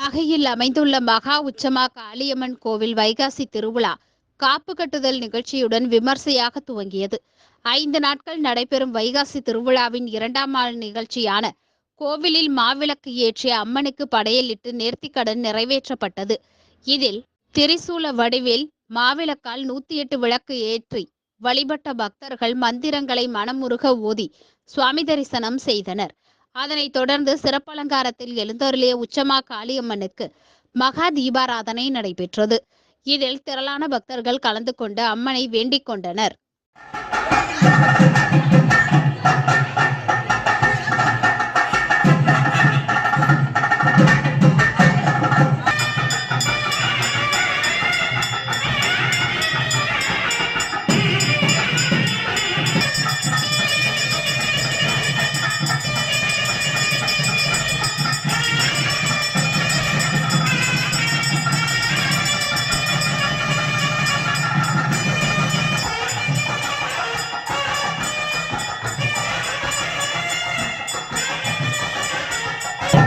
நாகையில் அமைந்துள்ள மகா உச்சமா காளியம்மன் கோவில் வைகாசி திருவிழா காப்பு கட்டுதல் நிகழ்ச்சியுடன் விமர்சையாக துவங்கியது. 5 நாட்கள் நடைபெறும் வைகாசி திருவிழாவின் 2ஆம் நாள் நிகழ்ச்சியான கோவிலில் மாவிளக்கு ஏற்றிய அம்மனுக்கு படையலிட்டு நேர்த்திக்கடன் நிறைவேற்றப்பட்டது. இதில் திரிசூல வடிவில் மாவிளக்கால் 108 விளக்கு ஏற்றி வழிபட்ட பக்தர்கள் மந்திரங்களை மனமுருக ஓதி சுவாமி தரிசனம் செய்தனர். அதனைத் தொடர்ந்து சிறப்பலங்காரத்தில் எழுந்தருளிய உச்சமா காளியம்மனுக்கு மகா தீபாராதனை நடைபெற்றது. இதில் திரளான பக்தர்கள் கலந்து கொண்டு அம்மனை வேண்டிக் கொண்டனர்.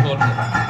Por